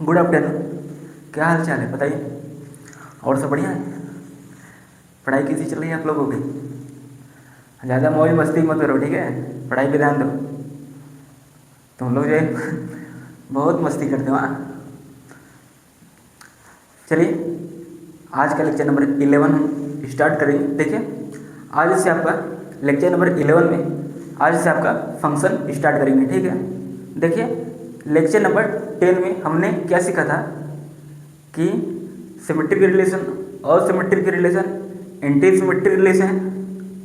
Good afternoon. क्या हाल चाल है बताइए। और सब बढ़िया है। पढ़ाई कैसी चल रही है आप लोगों की? ज़्यादा मौज मस्ती मत करो, ठीक है। पढ़ाई पे ध्यान दो। तुम लोग जो है बहुत मस्ती करते हो। हाँ, चलिए आज का लेक्चर नंबर 11 हम स्टार्ट करेंगे। देखिए आज से आपका लेक्चर नंबर 11 में आज से आपका फंक्शन स्टार्ट करेंगे, ठीक है। देखिए लेक्चर नंबर 10 में हमने क्या सीखा था कि symmetric relation, asymmetric relation, anti symmetric relation,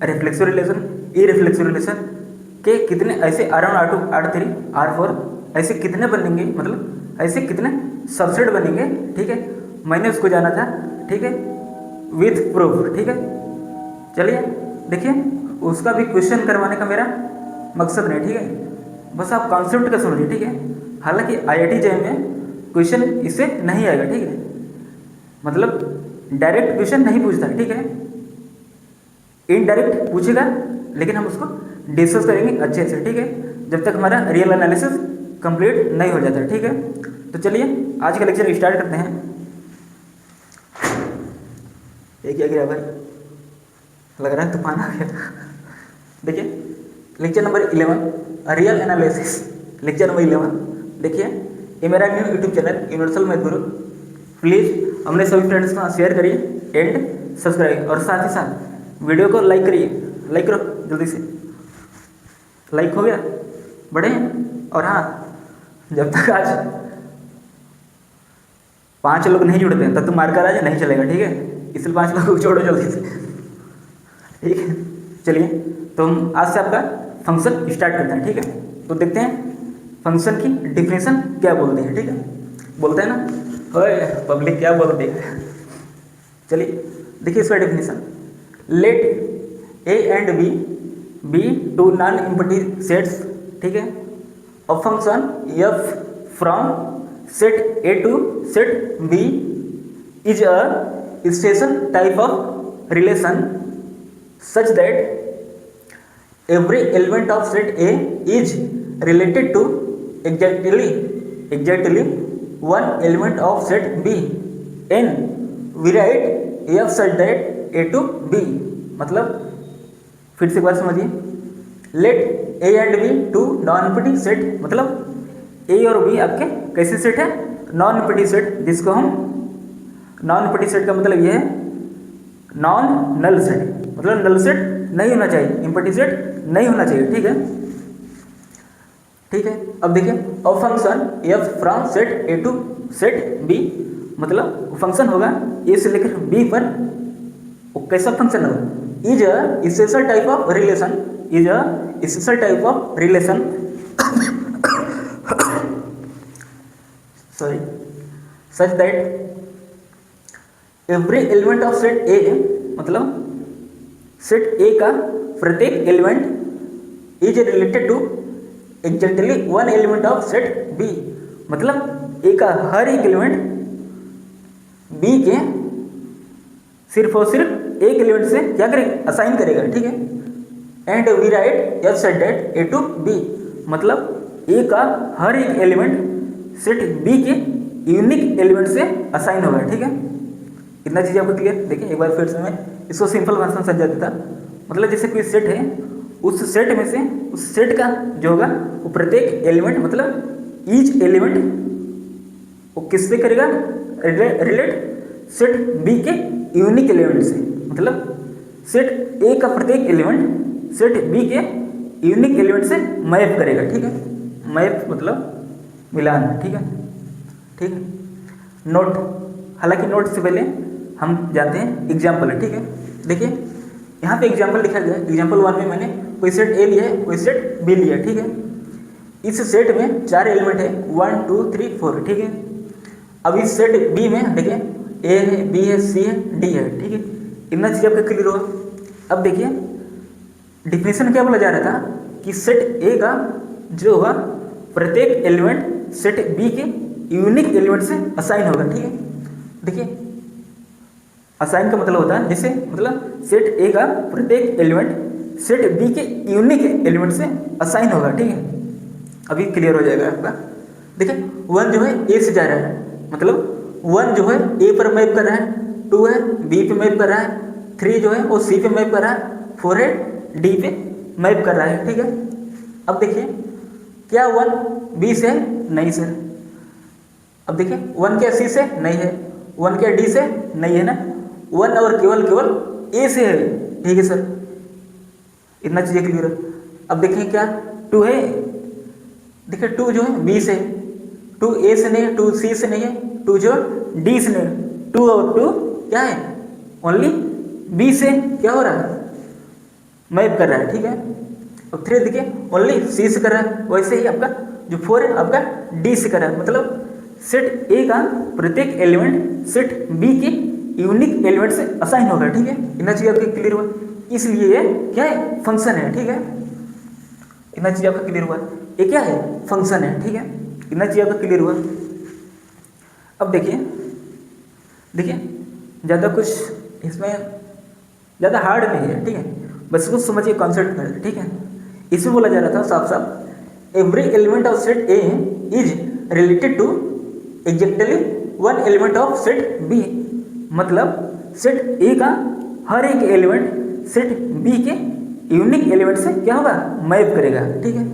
reflexive relation, irreflexive relation के कितने ऐसे R1 R2 R3 R4 ऐसे कितने बनेंगे, मतलब ऐसे कितने सबसेट बनेंगे, ठीक है। मैंने उसको जाना था, ठीक है, विथ प्रूफ, ठीक है। चलिए देखिए उसका भी क्वेश्चन करवाने का मेरा मकसद नहीं, ठीक है। बस आप कॉन्सेप्ट का समझिए, ठीक है। हालांकि IIT JEE में क्वेश्चन इससे नहीं आएगा, ठीक है। मतलब डायरेक्ट क्वेश्चन नहीं पूछता, ठीक है। इनडायरेक्ट पूछेगा, लेकिन हम उसको डिस्कस करेंगे अच्छे से, ठीक है, जब तक हमारा रियल एनालिसिस कंप्लीट नहीं हो जाता, ठीक है। तो चलिए आज का लेक्चर स्टार्ट करते हैं। ये क्या गिरा भाई? लग रहा है तूफान आ गया। देखिए lecture number 11 real analysis, lecture number 11। देखिए ये मेरा new YouTube channel universal math Guru. Please अपने सभी फ्रेंड्स को शेयर करिए एंड सब्सक्राइब, और साथ ही साथ वीडियो को लाइक करिए। लाइक करो जल्दी से। लाइक हो गया? बढ़े? और हाँ, जब तक आज 5 लोग नहीं जुड़ते हैं तब तो मार्कर आज नहीं चलेगा, ठीक है। इसलिए 5 लोगों को जोड़ो जल्दी से, ठीक है। चलिए तो हम आज से आपका फंक्शन स्टार्ट करते हैं, ठीक है। तो देखते हैं फंक्शन की डिफिनेशन क्या बोलते हैं, ठीक है। बोलते हैं ना, ओए पब्लिक क्या बोलती है। चलिए देखिए इसका definition. Let A and B be two non-empty sets, ठीक है, of function f from set A to set B is a special type of relation such that every element of set A is related to exactly one element of set B, and we write f such that A to B। मतलब फिर से एक बार समझिए। Let A and B two non empty set, मतलब A और B आपके कैसे सेट है? नॉन एम्प्टी सेट, जिसको हम नॉन एम्प्टी सेट का मतलब ये है नॉन नल सेट, मतलब नल सेट नहीं होना चाहिए, एम्प्टी सेट नहीं होना चाहिए, ठीक है। ठीक है, अब देखिए अब function f from set A to set B, मतलब फंक्शन होगा A से लेकर B पर। वो कैसा फंक्शन होगा? Is a special type of relation, is a special type of relation sorry such that every element of set A, मतलब set A का प्रत्येक element is related to exactly one element of set B, मतलब A का हर एक element B के सिर्फ और सिर्फ एक एलिमेंट से क्या करेगा? असाइन करेगा, ठीक है। And we write f set that A to B, मतलब A का हर एक एलिमेंट सेट B के यूनिक एलिमेंट से असाइन होगा, ठीक है। इतना चीज़ आपको क्लियर? देखिए एक बार फिर से मैं इसको सिंपल भाषा में समझा देता। मतलब जैसे कोई सेट है, उस सेट में से उस सेट का जो होगा वो प्रत्येक एलिमेंट, मतलब ईच एलिमेंट वो किस पे करेगा? रिलेट सेट B के यूनिक एलिमेंट से, मतलब सेट A का प्रत्येक एलिमेंट सेट B के यूनिक एलिमेंट से मैप करेगा, ठीक है। मैप मतलब मिलान, ठीक है, ठीक है। नोट, हालांकि नोट से पहले हम जाते हैं एग्जाम्पल, ठीक है। देखिए यहाँ पे एग्जाम्पल लिखा गया है। एग्जाम्पल 1 में मैंने कोई सेट A लिया है, कोई सेट B लिया है, ठीक है। इस सेट में 4 एलिमेंट है, 1 2 3 4, ठीक है। अब इस सेट B में देखिए A है, B है, C है, D है, ठीक है। इतना चीज़ आपका क्लियर होगा। अब देखिए डिफिनेशन क्या बोला जा रहा था कि सेट A का जो होगा प्रत्येक एलिमेंट सेट B के यूनिक एलिमेंट से असाइन होगा, ठीक है। देखिए असाइन का मतलब होता है जैसे, मतलब सेट A का प्रत्येक एलिमेंट सेट B के यूनिक एलिमेंट से असाइन होगा, ठीक है। अभी क्लियर हो जाएगा आपका। देखिए 1 जो है A से जा रहा है, मतलब 1 जो है ए पर मैप कर रहा है, 2 है बी पे मैप कर रहा है, 3 जो है वो सी पे मैप कर रहा है, 4 है डी पे मैप कर रहा है। ठीक है, अब देखिए क्या 1 बी से है? नहीं सर। अब देखिए 1 क्या सी से? नहीं है। 1 क्या डी से? नहीं है ना। 1 और केवल ए से है। ठीक है सर, इतना चीज़ें क्लियर है। अब देखिए क्या 2 है, देखिए 2 जो है बी से, 2 ए से नहीं है, 2 सी से नहीं है, 2 जो डी से नहीं है। 2 और 2 क्या है? ओनली बी से क्या हो रहा है? मैप कर रहा है। ठीक है, अब 3 देखिए ओनली सी से कर रहा है, वैसे ही आपका जो 4 है आपका डी से कर रहा है। मतलब सेट ए का प्रत्येक एलिमेंट सेट बी के यूनिक एलिमेंट से असाइन होगा। ठीक है, इतना चीज़ आपके क्लियर हुआ, इसलिए ये क्या है? फंक्शन है। ठीक है, इतना चीज़ आपका क्लियर हुआ, ये क्या है? फंक्शन है। ठीक है, इतना चीज़ आपका क्लियर हुआ। अब देखिए ज़्यादा कुछ इसमें ज़्यादा हार्ड नहीं है। ठीक है, बस कुछ समझिए कॉन्सेप्ट कर। ठीक है, इसमें बोला जा रहा था साफ साफ every element of set A is related to exactly 1 element of set B. मतलब सेट ए का हर एक एलिमेंट सेट बी के यूनिक एलिमेंट से क्या होगा? मैप करेगा। ठीक है,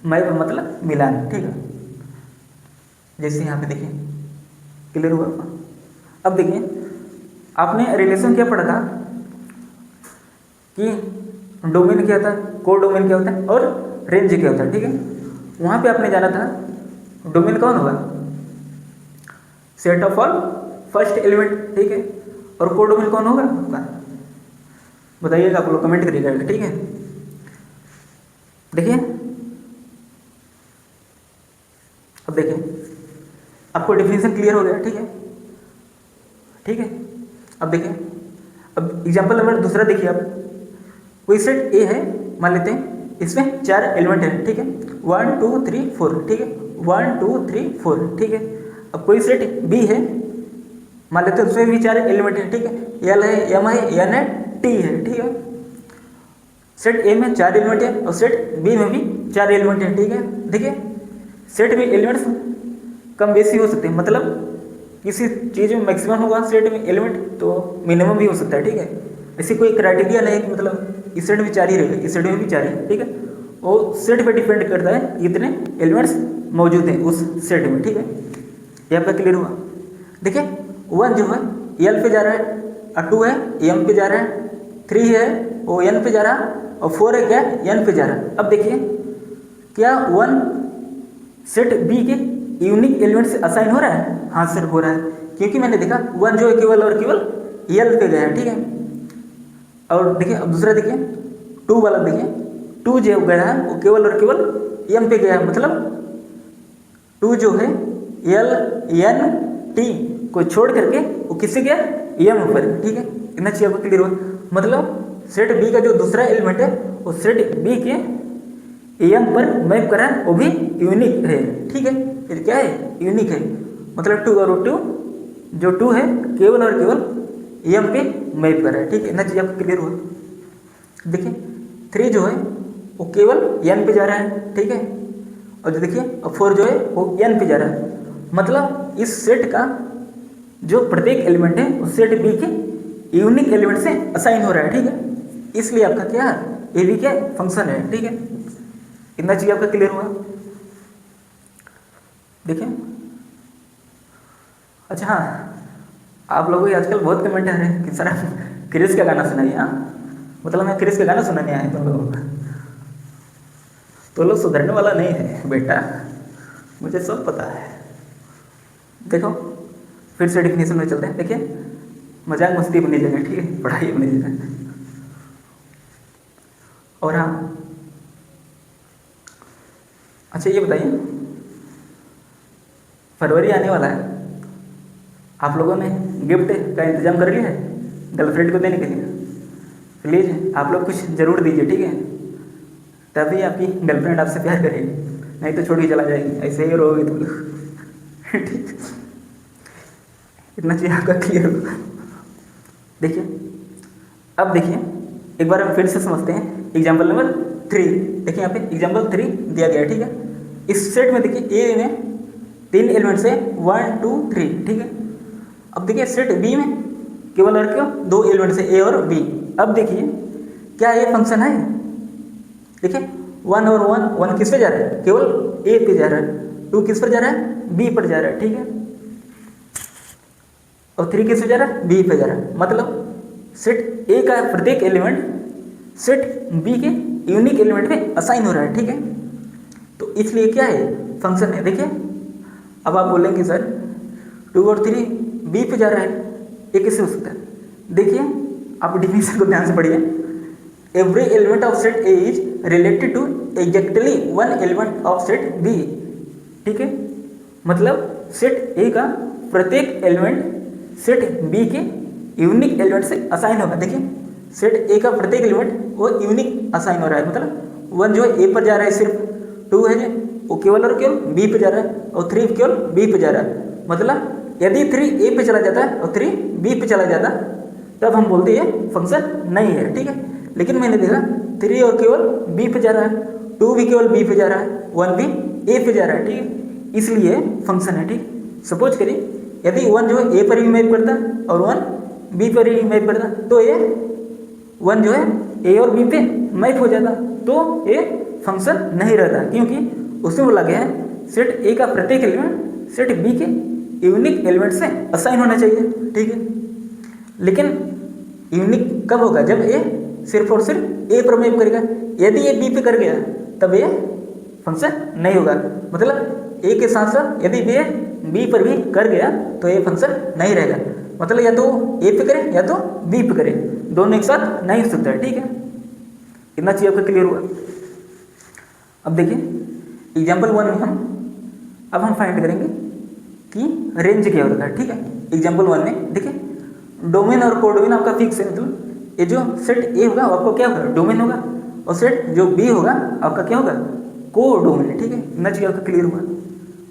मैप मतलब मिलान। ठीक है, जैसे यहाँ पे देखिए क्लियर हुआ। अब देखिए आपने रिलेशन क्या पढ़ा था कि डोमेन क्या था, कोड डोमेन क्या होता है और रेंज क्या होता है। ठीक है, वहाँ पे आपने जाना था डोमेन कौन होगा? Set of all first element. ठीक है, और कोड डोमेन कौन होगा आपका? बताइएगा, आप लोग कमेंट करिएगा। ठीक है, देखिए अब देखिए आपको डेफिनेशन क्लियर हो गया। ठीक है, अब देखिए, अब एग्जांपल नंबर दूसरा देखिए। आप कोई सेट ए है, मान लेते हैं इसमें 4 एलिमेंट है। ठीक है, 1 2 3 4। ठीक है, 1 2 3 4। ठीक है, अब कोई सेट बी है, मान लेते हैं उसमें भी 4 एलिमेंट है। ठीक है, एल है, एम है, एन है, टी है। ठीक है, सेट ए में 4 एलिमेंट है और सेट बी में भी 4 एलिमेंट है। ठीक है, देखिए सेट में एलिमेंट्स कम बेसी हो सकते हैं, मतलब किसी चीज़ में मैक्सिमम होगा सेट में एलिमेंट तो मिनिमम भी हो सकता है। ठीक है, ऐसी कोई क्राइटेरिया नहीं कि मतलब इस सेट में 4 ही रहेगा, इस सेट में भी 4 है। ठीक है, वो सेट पे डिपेंड करता है कितने एलिमेंट्स मौजूद हैं उस सेट में। ठीक है, ये आपका क्लियर हुआ। देखिए 1 जो है एल पे जा रहा है, और 2 है एम पे जा रहा है, 3 है वो एन पे जा रहा है, और 4 है क्या? एन पे जा रहा है। अब देखिए क्या 1 सेट बी के यूनिक एलिमेंट से असाइन हो रहा है? हाँ सर हो रहा है, क्योंकि मैंने देखा 1 जो है केवल और केवल एल पे गया है। ठीक है, और देखिए अब दूसरा देखिए 2 वाला देखिए, 2 जो गया है वो केवल और केवल एम पे गया है। मतलब 2 जो है एल एन टी को छोड़ करके वो किससे गया? एम पर। ठीक है, इतना चीज़ आपको क्लियर हुआ। मतलब सेट बी का जो दूसरा एलिमेंट है वो सेट बी के एम पर मैप कर रहा है, वो भी यूनिक है। ठीक है, ये क्या है? यूनिक है। मतलब 2 और 2 जो 2 है केवल और केवल एम पे मैप कर रहा है। ठीक है, इतना चीज़ आपको क्लियर हुआ। देखिए 3 जो है वो केवल एन पे जा रहा है। ठीक है, और जो देखिए 4 जो है वो एन पे जा रहा है। मतलब इस सेट का जो प्रत्येक एलिमेंट है उस सेट बी के यूनिक एलिमेंट से असाइन हो रहा है। ठीक है, इसलिए आपका क्या है? ये भी क्या फंक्शन है। ठीक है, इतना चीज़ आपका क्लियर हुआ। देखिए अच्छा हाँ, आप लोगों की आजकल बहुत कमेंट आ रहे हैं कि सर क्रिस का गाना सुनाइए। हाँ, मतलब मैं क्रिस का गाना सुनाने आया तुम लोगों को, तो लोग सुधरने वाला नहीं है बेटा, मुझे सब पता है। देखो फिर से डिफिनेशन में चलते हैं। देखिए मजाक मस्ती अपनी जगह, ठीक है, पढ़ाई अपनी जगह। और हाँ अच्छा ये बताइए, फरवरी आने वाला है, आप लोगों ने गिफ्ट का इंतजाम कर लिया है गर्लफ्रेंड को देने के लिए? प्लीज़ आप लोग कुछ ज़रूर दीजिए, ठीक है, तभी आपकी गर्लफ्रेंड आपसे प्यार करेगी, नहीं तो छोड़ के चला जाएगी। ऐसे ही रहोगे तुम लोग ठीक, इतना चाहिए आपका क्लियर होगा। देखिए अब देखिए एक बार हम फिर से समझते हैं एग्जाम्पल नंबर 3। देखिए यहाँ पे एग्जाम्पल 3 दिया गया है, ठीक है। इस सेट में देखिए ए में 3 एलिमेंट्स है 1 2 3, ठीक है। अब देखिए सेट बी में केवल और क्यों 2 एलिमेंट्स है ए और बी। अब देखिए क्या ये फंक्शन है, देखिए 1 और 1, 1 किस पे जा रहा है, केवल ए पे जा रहा है, 2 किस पर जा रहा है, बी पर जा रहा है, ठीक है, और 3 किस पे जा रहा है, बी पे जा रहा है। मतलब सेट ए का प्रत्येक एलिमेंट सेट बी के यूनिक एलिमेंट में असाइन हो रहा है, ठीक है। तो इसलिए क्या है, फंक्शन है। देखिए अब आप बोलेंगे सर 2 और 3 बी पे जा रहा है, ये कैसे हो सकता है। देखिए आप डिफिनेशन को ध्यान से पढ़िए। Every element of set A is related to exactly one element of set B, ठीक है। मतलब सेट ए का प्रत्येक एलिमेंट सेट बी के यूनिक एलिमेंट से असाइन होगा। देखिए सेट ए का प्रत्येक एलिमेंट वो यूनिक असाइन हो रहा है, मतलब 1 जो है ए पर जा रहा है सिर्फ, 2 है वो केवल और केवल बी पे जा रहा है, और 3 केवल बी पे जा रहा है। मतलब यदि 3 ए पे चला जाता है और 3 बी पे चला जाता तब हम बोलते हैं फंक्शन नहीं है, ठीक है। लेकिन मैंने देखा 3 और केवल बी पे जा रहा है, 2 भी केवल बी पे जा रहा है, 1 भी ए पे जा रहा है, ठीक है, इसलिए फंक्शन है, ठीक। सपोज करिए यदि 1 जो है ए पर भी मैप करता और 1 बी पर ही मैप करता तो ये 1 जो है ए और बी पे मैप हो जाता, तो ये फंक्शन नहीं रहता, क्योंकि उसमें बोला गया है सेट ए का प्रत्येक एलिमेंट सेट बी के यूनिक एलिमेंट से असाइन होना चाहिए, ठीक है। लेकिन यूनिक कब होगा, जब ए सिर्फ और सिर्फ ए पर मैप करेगा। यदि ये बी पे कर गया तब ये फंक्शन नहीं होगा। मतलब ए के साथ साथ यदि बी पर भी कर गया तो ये फंक्शन नहीं रहेगा। मतलब या तो ए पे करे या तो बी पे करे, दोनों एक साथ नहीं हो सकता है, ठीक है। इतना चीज आपका क्लियर हुआ। अब देखिए एग्जाम्पल 1 में हम फाइंड करेंगे कि रेंज क्या होता है, ठीक है। एग्जाम्पल 1 में देखिए डोमेन और कोडोमेन आपका फिक्स है, मतलब ये जो सेट ए होगा आपको क्या होगा, डोमेन होगा, और सेट जो बी होगा आपका क्या होगा, कोडोमेन, ठीक है। इतना चीज आपका क्लियर हुआ,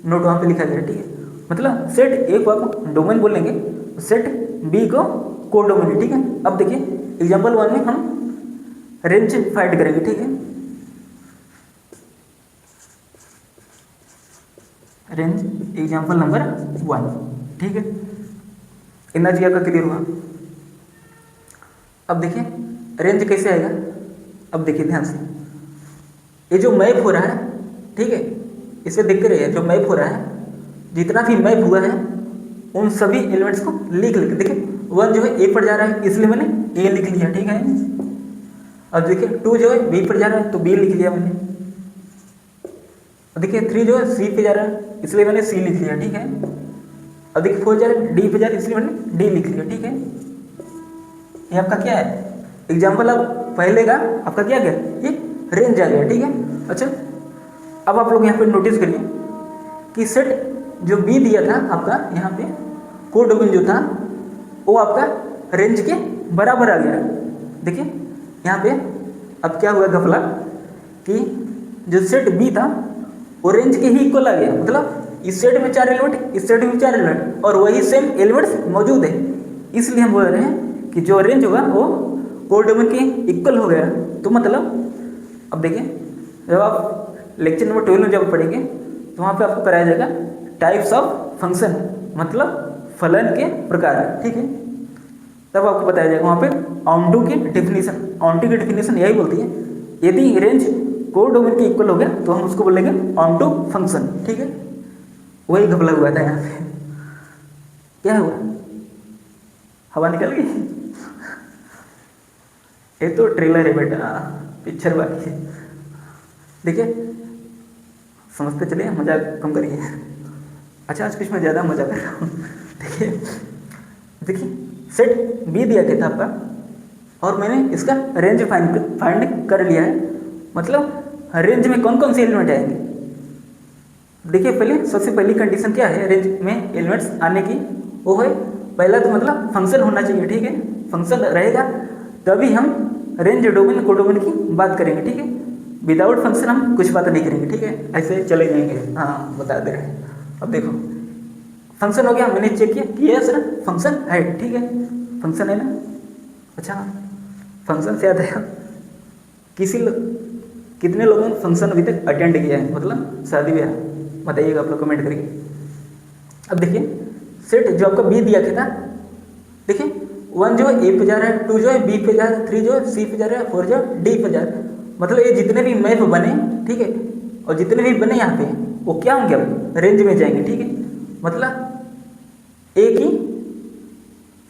नोट वहाँ पे लिखा गया, ठीक है। मतलब सेट ए को आप डोमेन बोलेंगे, सेट बी को कोडोमेन, ठीक है। अब देखिए एग्जाम्पल 1 में हम रेंज फाइंड करेंगे, ठीक है। रेंज एग्जाम्पल नंबर 1, ठीक है। इतना जी आपका क्लियर हुआ। अब देखिए रेंज कैसे आएगा, अब देखिए ध्यान से, ये जो मैप हो रहा है, ठीक है, इसे देखते रहिए, जो मैप हो रहा है जितना भी मैप हुआ है उन सभी एलिमेंट्स को लिख लिख देखिए 1 जो है ए पर जा रहा है इसलिए मैंने ए लिख लिया, ठीक है। अब देखिए 2 जो है बी पर जा रहा है तो बी लिख लिया मैंने। अब देखिए 3 जो है सी पे जा रहा है इसलिए मैंने सी लिख लिया, ठीक है। अब देखिए 4 जा रहा है डी पे जा रहा है इसलिए मैंने डी लिख लिया, ठीक है। ये आपका क्या है एग्जाम्पल। अब पहले का आपका क्या गया, ये रेंज आ गया, ठीक है। अच्छा अब आप लोग यहाँ पे नोटिस करिए कि सेट जो बी दिया था आपका यहाँ पे कोडोमेन जो था वो आपका रेंज के बराबर आ गया। देखिए यहाँ पे अब क्या हुआ घपला कि जो सेट बी था वो रेंज के ही इक्वल आ गया। मतलब इस सेट में 4 एलिमेंट, इस सेट में 4 एलिमेंट और वही सेम एलिमेंट्स मौजूद है, इसलिए हम बोल रहे हैं कि जो रेंज होगा वो कोडोमेन के इक्वल हो गया। तो मतलब अब देखिए जब आप लेक्चर नंबर 12 में जब पढ़ेंगे तो वहाँ पे आपको कराया जाएगा टाइप्स ऑफ फंक्शन, मतलब फलन के प्रकार, ठीक है। तब आपको बताया जाएगा वहाँ पे ऑनटू की डेफिनेशन। ऑनटू की डेफिनेशन यही बोलती है यदि रेंज कोडोमेन के इक्वल हो गया तो हम उसको बोलेंगे ऑनटू फंक्शन, ठीक है। वही घपला हुआ था यहाँ पे। क्या हुआ, हवा निकल गई। ये तो ट्रेलर है बेटा, पिक्चर बाकी है। देखिए समझते चलिए, मजाक कम करिए। अच्छा आज कुछ मैं ज़्यादा मजा कर रहा हूँ। देखिए सेट बी दिया गया था आपका और मैंने इसका रेंज फाइंड कर लिया है। मतलब रेंज में कौन कौन से एलिमेंट आएंगे। देखिए पहले सबसे पहली कंडीशन क्या है रेंज में एलिमेंट्स आने की, वो है पहला तो मतलब फंक्शन होना चाहिए, ठीक है। फंक्शन रहेगा तभी हम रेंज डोमेन कोडोमेन की बात करेंगे, ठीक है। विदाउट फंक्शन हम कुछ बात नहीं करेंगे, ठीक है, ऐसे चले जाएंगे। हाँ बता दे रहे हैं। अब देखो फंक्शन हो गया, मैंने चेक किया कि ये सर फंक्शन है, ठीक है, फंक्शन है ना। अच्छा फंक्शन से याद है कितने लोगों ने फंक्शन अभी तक अटेंड किया है, मतलब शादी ब्याह, बताइएगा आप लोग कमेंट करिए। अब देखिए सेट जो आपका बी दिया था, देखिए 1 जो है ए पे जा रहा है, 2 जो है बी पे जा रहा है, 3 जो है सी पे जा रहा है, 4 जो है डी पे जा रहा है। मतलब ये जितने भी मैप बने, ठीक है, और जितने भी बने यहाँ पे वो क्या होंगे, अब रेंज में जाएंगे, ठीक है। मतलब ए की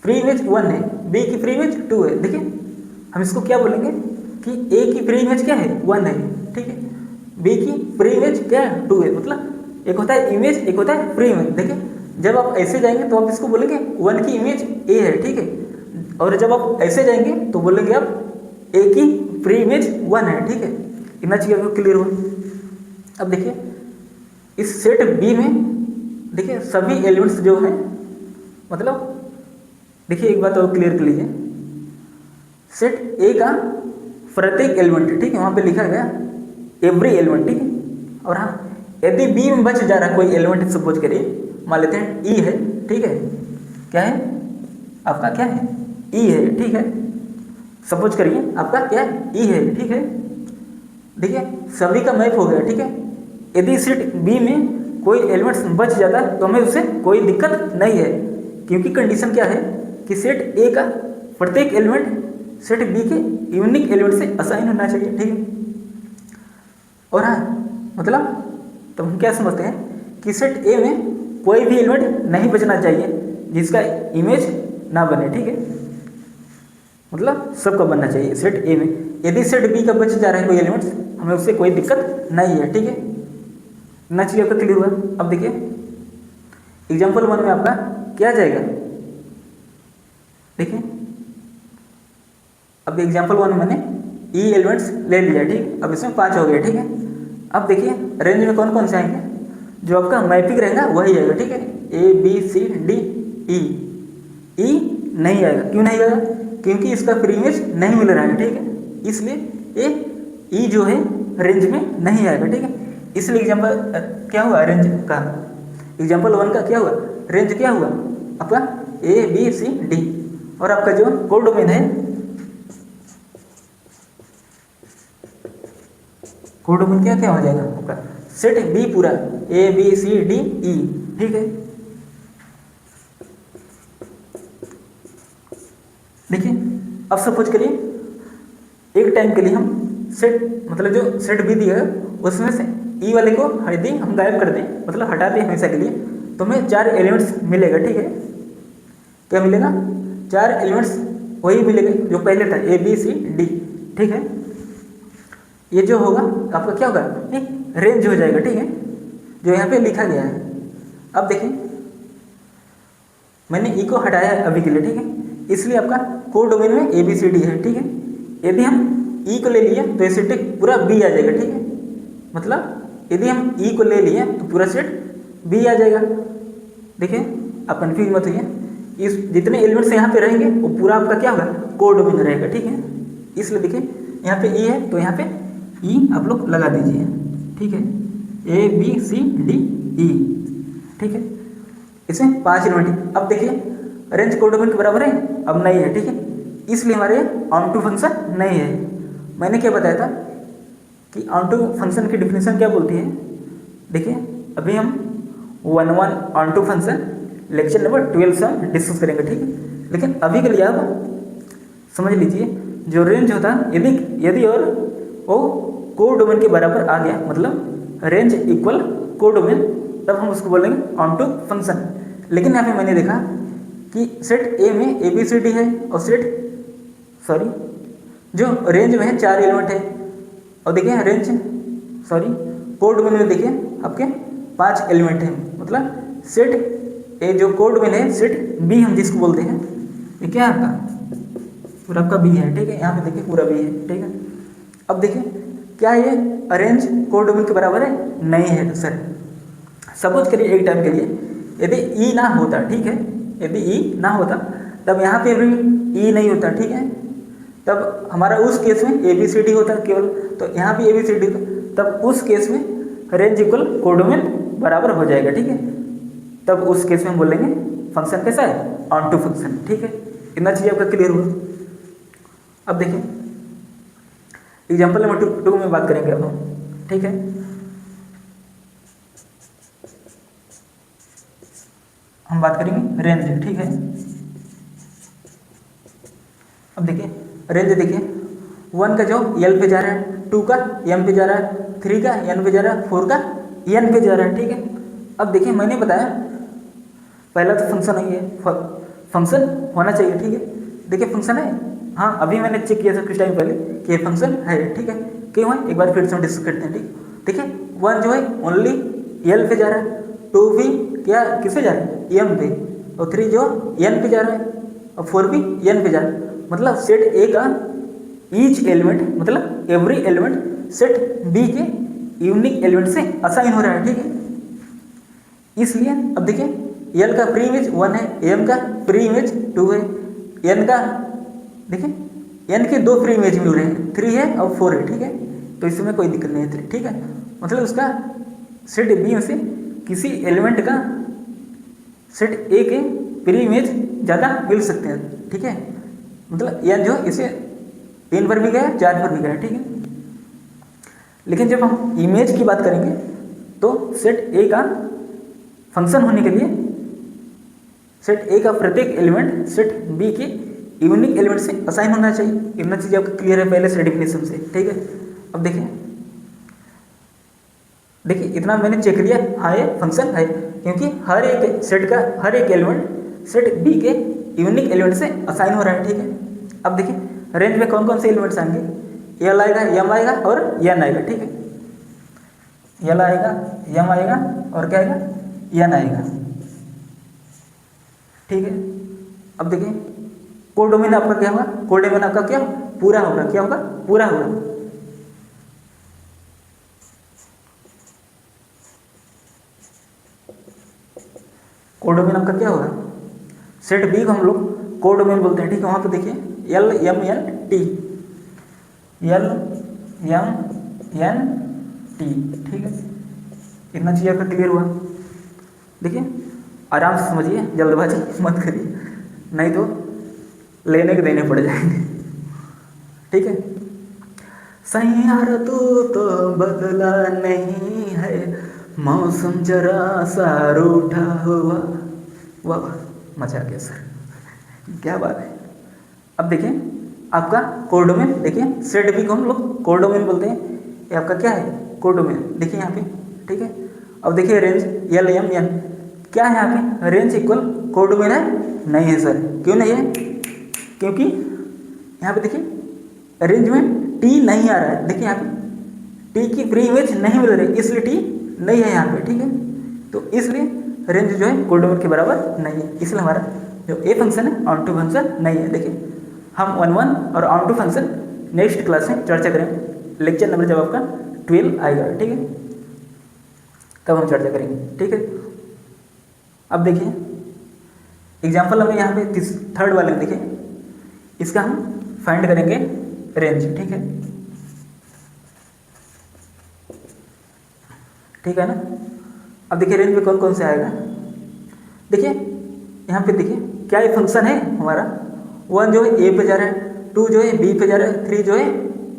फ्री इमेज 1 है, बी की फ्री इमेज 2 है। देखिए हम इसको क्या बोलेंगे कि ए की फ्री इमेज क्या है, 1 है, ठीक है, बी की फ्री इमेज क्या है, 2 है। मतलब एक होता है इमेज, एक होता है फ्री इमेज। देखिए जब आप ऐसे जाएंगे तो आप इसको बोलेंगे 1 की इमेज ए है, ठीक है, और जब आप ऐसे जाएंगे तो बोलेंगे आप ए की फ्री इमेज 1 है, ठीक है। इतना चाहिए आपको क्लियर हो। अब देखिए इस सेट बी में देखिए सभी एलिमेंट्स जो है, मतलब देखिए एक बात और क्लियर कर लीजिए, सेट ए का प्रत्येक एलिमेंट, ठीक है, वहां पे लिखा गया एवरी एलिमेंट, ठीक है। और हाँ, यदि बी में बच जा रहा है कोई एलिमेंट, सपोज करिए मान लेते हैं ई है, ठीक है, क्या है आपका, क्या है ई है, ठीक है, सपोज करिए आपका क्या है ई है, ठीक है। देखिए सभी का मैप हो गया, ठीक है। यदि सेट बी में कोई एलिमेंट्स बच जाता तो हमें उससे कोई दिक्कत नहीं है, क्योंकि कंडीशन क्या है कि सेट ए का प्रत्येक एलिमेंट सेट बी के यूनिक एलिमेंट से असाइन होना चाहिए, ठीक है। और हाँ, मतलब तो हम क्या समझते हैं कि सेट ए में कोई भी एलिमेंट नहीं बचना चाहिए जिसका इमेज ना बने, ठीक है। मतलब सबका बनना चाहिए सेट ए में। यदि सेट बी का बच जा रहा है कोई एलिमेंट्स, हमें उससे कोई दिक्कत नहीं है, ठीक है। ना चाहिए आपका क्लियर हुआ। अब देखिए एग्जाम्पल 1 में आपका क्या जाएगा, देखिए अब एग्जाम्पल 1 मैंने ई एलिमेंट्स ले लिया, ठीक। अब इसमें 5 हो गए, ठीक है। अब देखिए रेंज में कौन कौन से आएंगे, जो आपका मैपिंग रहेगा वही आएगा, ठीक है। ए बी सी डी ई, ई नहीं आएगा। क्यों नहीं आएगा, क्योंकि इसका फ्री इमेज नहीं मिल रहा है, ठीक है, इसलिए ए ई जो है रेंज में नहीं आएगा, ठीक है। इसलिए एग्जाम्पल क्या हुआ, रेंज का एग्जाम्पल 1 का क्या हुआ, रेंज क्या हुआ आपका ए बी सी डी। और आपका जो कोडोमेन है, कोडोमेन क्या क्या हो जाएगा आपका, सेट बी पूरा ए बी सी डी ई, ठीक है। देखिए अब सपोज करिए एक टाइम के लिए हम सेट, मतलब जो सेट बी दिया है उसमें से ई वाले को यदि हम गायब कर दें, मतलब हटा दें हमेशा के लिए, तो हमें 4 एलिमेंट्स मिलेगा, ठीक है। क्या मिलेगा, 4 एलिमेंट्स वही मिलेगा जो पहले था ए बी सी डी, ठीक है। ये जो होगा आपका क्या होगा, एक रेंज हो जाएगा, ठीक है, जो यहाँ पे लिखा गया है। अब देखिए मैंने ई को हटाया है अभी के लिए, ठीक है, इसलिए आपका कोड डोमेन में ए बी सी डी है, ठीक है। यदि हम ई को ले लिए तो ये सेट पूरा बी आ जाएगा, ठीक है। मतलब यदि हम ई को ले लिए तो पूरा सेट बी आ जाएगा। देखिए आप कन्फ्यूज मत होइए, इस जितने एलिमेंट्स यहाँ पे रहेंगे वो पूरा आपका क्या होगा, कोड डोमेन रहेगा, ठीक है। इसलिए देखिए यहाँ पे ई है तो यहाँ पे ई आप लोग लगा दीजिए, ठीक है, ए बी सी डी ई, ठीक है। इसमें 5 एलिमेंट। अब देखिए रेंज कोड डोमेन के बराबर है, अब नहीं है, ठीक है, इसलिए हमारे ऑन टू फंक्शन नहीं है। मैंने क्या बताया था कि ऑन टू फंक्शन की डिफिनेशन क्या बोलती है, देखिए अभी हम 1 onto function lecture number 12 से हम डिस्कस करेंगे, ठीक है। लेकिन अभी के लिए आप समझ लीजिए जो रेंज होता है, यदि और वो कोड डोमेन के बराबर आ गया, मतलब रेंज इक्वल कोड डोमेन, तब हम उसको बोलेंगे ऑन टू फंक्शन। लेकिन यहाँ पे मैंने देखा कि सेट ए में ए बी सी डी है और जो रेंज में है 4 एलिमेंट है, और देखिए रेंज कोड डोमेन में देखिए आपके 5 एलिमेंट है। मतलब सेट ए जो कोड डोमेन है, सेट बी हम जिसको बोलते हैं, ये क्या है आपका, पूरा आपका बी है, ठीक है। यहाँ पे देखिए पूरा बी है, ठीक है। अब देखिए क्या ये रेंज कोड डोमेन के बराबर है, नहीं है सर। सपोज करिए एक टाइम के लिए यदि ई ना होता, ठीक है, यदि ई ना होता तब यहाँ पे भी ई नहीं होता, ठीक है, तब हमारा उस केस में ए बी सी डी होता केवल, तो यहाँ भी ए बी सी डी होता, तब उस केस में रेंज इक्वल कोड डोमेन बराबर हो जाएगा, ठीक है। तब उस केस में हम बोलेंगे फंक्शन कैसा है, ऑन टू फंक्शन, ठीक है। इतना चीज़ आपका क्लियर हुआ। अब देखिए एग्जाम्पल नंबर 2 में बात करेंगे अब हम, ठीक है। हम बात करेंगे रेंज, ठीक है। अब देखिए रेंज, देखिए 1 का जो एल पे जा रहा है, 2 का एम पे जा रहा है, 3 का एन पे जा रहा है, 4 का एन पे जा रहा है, ठीक है। अब देखिए मैंने बताया पहला तो फंक्शन नहीं है, फंक्शन होना चाहिए, ठीक है। देखिए फंक्शन है, हाँ अभी मैंने चेक किया था कुछ टाइम पहले कि ये फंक्शन है, ठीक है। क्यों है एक बार फिर से हम डिस्कस करते हैं, ठीक। देखिए 1 जो है ओनली एल पे जा रहा है, 2 भी क्या किस पे जा रहा है, एम पे, और 3 जो एन पे जा रहा है, और 4 भी एन पे जा रहा है। मतलब सेट ए का ईच एलिमेंट, मतलब एवरी एलिमेंट सेट बी के यूनिक एलिमेंट से असाइन हो रहा है, ठीक है। इसलिए अब देखिए एल का प्री इमेज 1 है, एम का प्री इमेज 2 है, एन का देखिए एन के 2 प्री इमेज मिल रहे हैं, 3 है और 4 है, ठीक है। तो इसमें कोई दिक्कत नहीं है, ठीक है। मतलब उसका सेट बी में से किसी एलिमेंट का सेट ए के प्री इमेज ज़्यादा मिल सकते हैं, ठीक है। मतलब एन जो इसे 3 पर भी गया, 4 पर भी गया, ठीक है। लेकिन जब हम इमेज की बात करेंगे तो सेट ए का फंक्शन होने के लिए सेट ए का प्रत्येक एलिमेंट सेट बी के यूनिक एलिमेंट से असाइन होना चाहिए। इतना चीज़ आपको क्लियर है पहले से डेफिनेशन से, ठीक है। अब देखिए इतना मैंने चेक किया, हाँ ये फंक्शन है, क्योंकि हर एक सेट का हर एक एलिमेंट सेट बी के यूनिक एलिमेंट से असाइन हो रहा है, ठीक है। अब देखिए रेंज में कौन कौन से एलिमेंट्स आएंगे, एल आएगा, एम आएगा और एन आएगा, ठीक है। एल आएगा, एम आएगा और क्या आएगा, एन आएगा, ठीक है। अब देखिए कोडोमेन आपका क्या होगा, कोडोमेन आपका क्या पूरा होगा, क्या होगा पूरा होगा। कोडोमेन आपका क्या होगा, सेट बी को हम लोग कोडोमेन बोलते हैं, ठीक है। वहां पे देखिए L M N T, L M N T, ठीक है। इतना चीज़ आपका क्लियर हुआ। देखिए आराम से समझिए, जल्दबाजी मत करिए, नहीं तो लेने के देने पड़ जाएंगे, ठीक है। सैयारा तो बदला नहीं है, मौसम जरा सा रूठा हुआ, वाह मजा आ गया सर, क्या बात है। अब देखिए आपका कोडोमेन, देखिए सेट बी को हम लोग कोडोमेन बोलते हैं, ये आपका क्या है कोडोमेन, देखिए यहाँ पे, ठीक है। अब देखिए रेंज एल एम एन क्या है, यहाँ पे रेंज इक्वल कोडोमेन है, नहीं है सर। क्यों नहीं है, क्योंकि यहाँ पे देखिए रेंज में टी नहीं आ रहा है, देखिए यहाँ पे टी की प्री इमेज नहीं मिल रही, इसलिए टी नहीं है यहाँ पे, ठीक है। तो इसलिए रेंज जो है कोडोमेन के बराबर नहीं है, इसलिए हमारा जो ए फंक्शन है ऑन टू फंक्शन नहीं है। देखिए हम 1 और onto function next class में चर्चा करेंगे, लेक्चर नंबर जब आपका 12 आएगा, ठीक है, तब हम चर्चा करेंगे, ठीक है। अब देखिए एग्जाम्पल हमें यहाँ पे थर्ड वाले में देखिए, इसका हम फाइंड करेंगे रेंज, ठीक है, ठीक है ना। अब देखिए रेंज में कौन कौन से आएगा, देखिए यहाँ पे देखिए क्या ये फंक्शन है हमारा, 1 जो है ए पे जा रहा है, 2 जो है बी पे जा रहा है, 3 जो है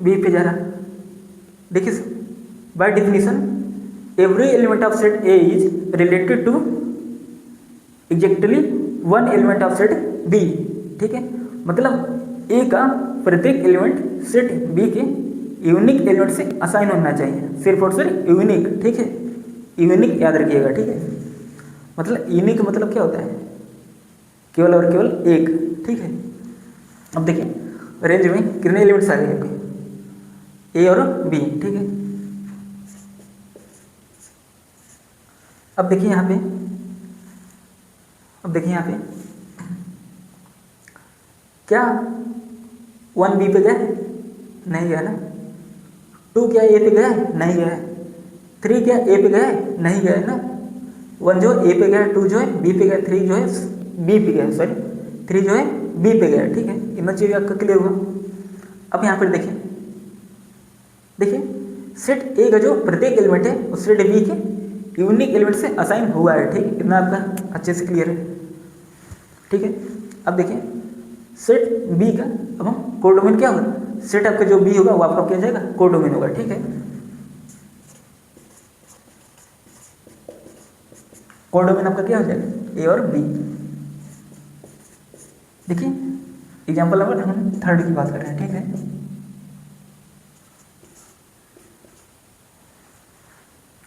बी पे जा रहा है। देखिए by definition every element of set A is related to exactly 1 element of set B, ठीक है। मतलब ए का प्रत्येक एलिमेंट सेट बी के यूनिक एलिमेंट से असाइन होना चाहिए, सिर्फ और सिर्फ यूनिक, ठीक है। यूनिक याद रखिएगा, ठीक है। मतलब यूनिक मतलब क्या होता है, केवल और केवल एक, ठीक है। अब देखिए रेंज में कितने एलिमेंट्स आ गए आपके, ए और बी, ठीक है। अब देखिए यहाँ पे, क्या 1 बी पे गया, नहीं गया ना। 2 क्या ए पे गया, नहीं गया। 3 क्या ए पे गया, नहीं गया ना। 1 जो ए पे गया, 2 जो है बी पे गया, 3 जो है बी पे गया, सॉरी 3 जो है बी पे गया, ठीक है। इतना चीज़ आपका क्लियर हुआ। अब यहाँ पर देखिए सेट ए का जो प्रत्येक एलिमेंट है वो सेट बी के यूनिक एलिमेंट से असाइन हुआ है, ठीक है। इतना आपका अच्छे से क्लियर है, ठीक है। अब देखिए सेट बी का अब हम कोडोमेन क्या होगा, सेट आपका जो बी होगा वो आपका क्या जाएगा, कोडोमेन होगा, ठीक है। कोडोमेन आपका क्या हो जाएगा, ए और बी। देखिए एग्जाम्पल नंबर हम 3 की बात कर रहे हैं, ठीक है।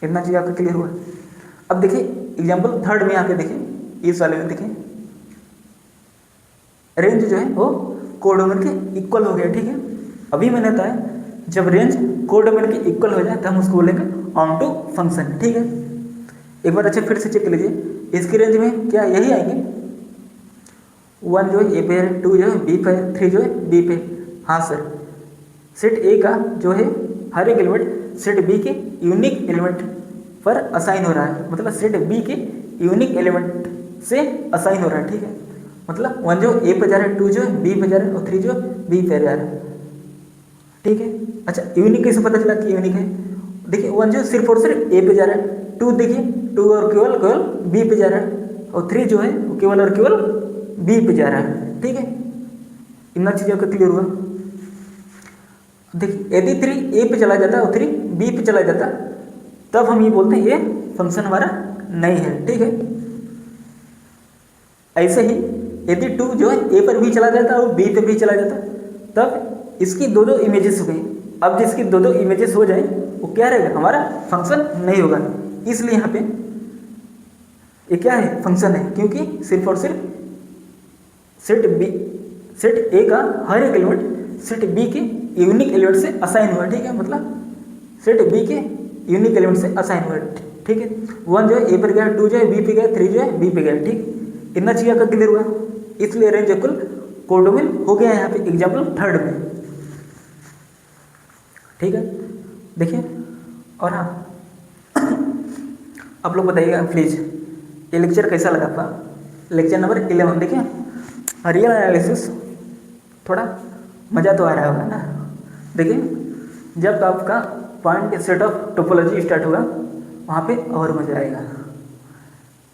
इतना चीज आपका क्लियर हुआ। अब देखिए एग्जाम्पल 3 में यहाँ पे देखिए इस वाले में देखिए रेंज जो है वो कोडोमेन के इक्वल हो गया, ठीक है। अभी मैंने बताया जब रेंज कोडोमेन के इक्वल हो जाए तो हम उसको बोलेंगे ऑनटू फंक्शन, ठीक है। एक बार अच्छा फिर से चेक कर लीजिए, इसकी रेंज में क्या यही आएंगे, 1 जो है ए पे है, 2 जो है बी पे है, 3 जो है बी पे। हाँ सर, सेट ए का जो है हर एक एलिमेंट सेट बी के यूनिक एलिमेंट पर असाइन हो रहा है, मतलब सेट बी के यूनिक एलिमेंट से असाइन हो रहा है, ठीक है। मतलब 1 जो ए पे जा रहा है, 2 जो बी पे जा रहा है और 3 जो बी पे जा रहा है, ठीक है। अच्छा यूनिक कैसे पता चला कि यूनिक है? देखिए 1 जो सिर्फ और सिर्फ ए पे जा रहा है, 2 देखिए 2 और केवल बी पे जा रहा है और 3 जो है वो केवल और केवल बी पे जा रहा है, ठीक है। इतना चीज आपका क्लियर हुआ। देखिए यदि 3 ए पे चला जाता और 3 बी पे चला जाता तब हम ये बोलते हैं ये फंक्शन हमारा नहीं है, ठीक है। ऐसे ही यदि 2 जो है ए पर भी चला जाता और बी पे भी चला जाता तब इसकी दो इमेजेस हो गई। अब जिसकी दो इमेजेस हो जाए वो क्या रहेगा, हमारा फंक्शन नहीं होगा। इसलिए यहाँ पे ये क्या है, फंक्शन है, क्योंकि सिर्फ और सिर्फ सेट ए का हर एक एलिमेंट सेट बी के यूनिक एलिमेंट से असाइन हुआ, ठीक है। मतलब सेट बी के यूनिक एलिमेंट से असाइन हुआ, ठीक है। 1 जो है ए पर गया, 2 जो है बी पे गया, 3 जो है बी पे गया, ठीक। इतना चीज का क्लियर हुआ। इसलिए रेंज इक्वल कोडोमेन हो गया यहाँ पे एग्जाम्पल 3 में, ठीक है। देखिए और हाँ आप लोग बताइएगा प्लीज ये लेक्चर कैसा लगा आपका, लेक्चर नंबर 11। देखिए रियल एनालिसिस थोड़ा मज़ा तो आ रहा होगा ना। देखिए जब आपका point set of topology start होगा वहाँ पे और मज़ा आएगा।